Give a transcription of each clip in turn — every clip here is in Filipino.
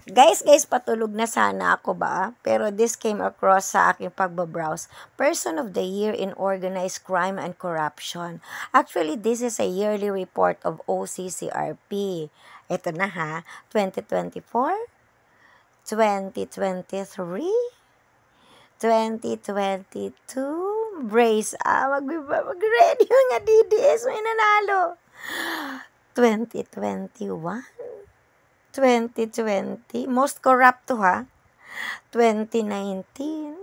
Guys, patulog na sana ako ba? Pero this came across sa aking pagbabrowse. Person of the Year in Organized Crime and Corruption. Actually, this is a yearly report of OCCRP. Ito na ha, 2024, 2023, 2022, brace mag-ready mga DDS, may nanalo. 2021, 2020, most corrupt to ha, 2019,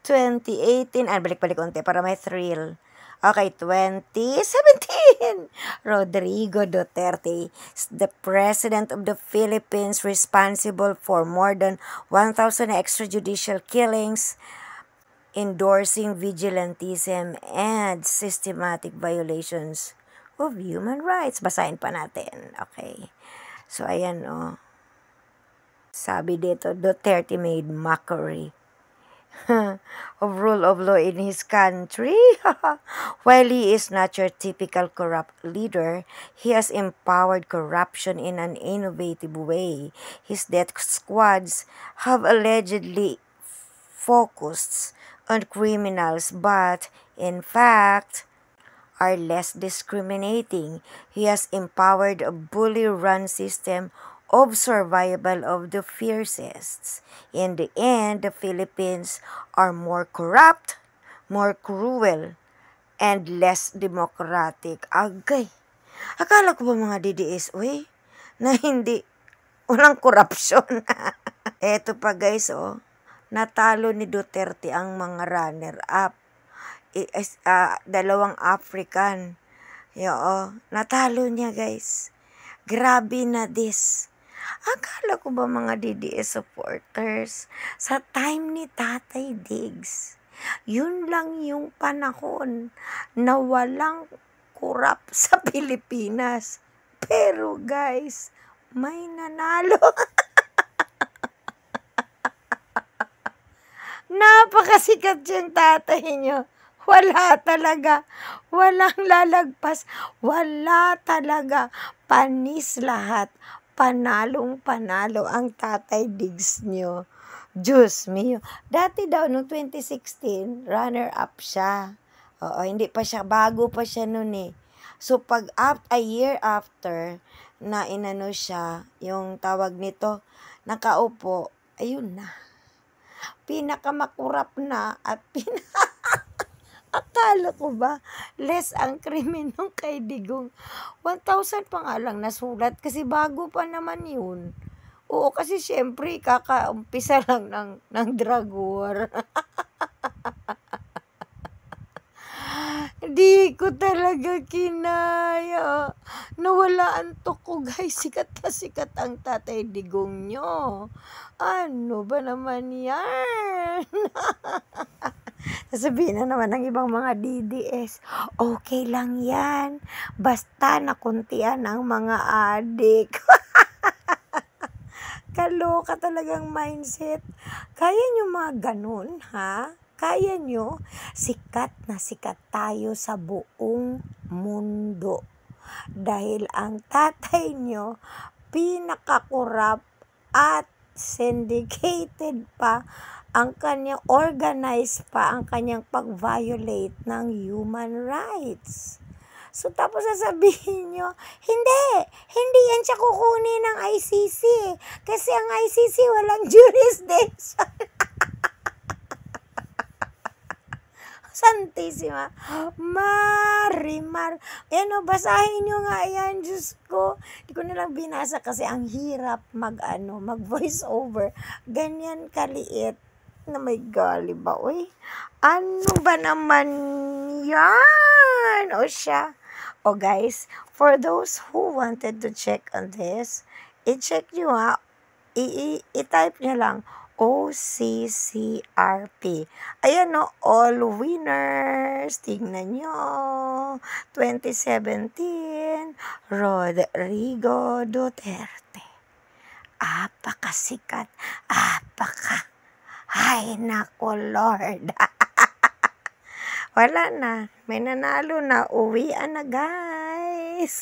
2018, balik-balik konti para may thrill. Okay, 2017, Rodrigo Duterte is the President of the Philippines responsible for more than 1,000 extrajudicial killings, endorsing vigilantism and systematic violations of human rights. Basahin pa natin. Okay. So, ayan Sabi dito, Duterte made mockery of rule of law in his country. While he is not your typical corrupt leader, he has empowered corruption in an innovative way. His death squads have allegedly focused on criminals, but in fact are less discriminating. He has empowered a bully-run system of survival of the fiercest. In the end, the Philippines are more corrupt, more cruel, and less democratic. Agay, akala ko ba mga DDS, na walang korupsyon. Eto pa guys, natalo ni Duterte ang mga runner-up. Dalawang African. Natalo niya guys. Grabe na this. Akala ko ba mga DDS supporters, sa time ni Tatay Diggs, yun lang yung panahon na walang kurap sa Pilipinas. Pero guys, may nanalo. Napakasikat yung tatay nyo. Wala talaga. Walang lalagpas. Wala talaga. Panis lahat. Panalong-panalo ang Tatay Diggs nyo. Diyos mio. Dati daw, noong 2016, runner-up siya. Hindi pa siya, bago pa siya noon eh. So, a year after, na inano siya, yung tawag nito, nakaupo, ayun na. Pinakamakurap na at akala ko ba, less ang krimen nung kay Digong. 1,000 pa nga lang nasulat kasi bago pa naman yun. Oo, kasi syempre, kakaumpisa lang ng drug war. Di ko talaga kinaya. Nawala antok ko guys. Sikat na sikat ang Tatay Digong nyo. Ano ba naman yan? Sasabihin na naman ng ibang mga DDS, okay lang yan. Basta nakuntian ang mga adik. Kaloka talagang mindset. Kaya nyo mga ganun, ha? Kaya nyo? Sikat na sikat tayo sa buong mundo. Dahil ang tatay nyo, pinakakurap at syndicated pa ang kanyang, organized pa ang kanyang pag-violate ng human rights. So, tapos sasabihin nyo, hindi yan siya kukunin ng ICC. Kasi ang ICC walang jurisdiction. Santissima. Marimar. Basahin nyo nga yan, Diyos ko. Hindi ko nalang binasa kasi ang hirap mag voice over. Ganyan kaliit na may gali ba, Ano ba naman yan? Siya. Guys, for those who wanted to check on this, i-check nyo ha. I-type nyo lang OCCRP. Ayan all winners. Tingnan nyo. 2017, Rodrigo Duterte. Apakasikat. Ay, nako, Lord. Wala na. May nanalo na. Uwian na, guys.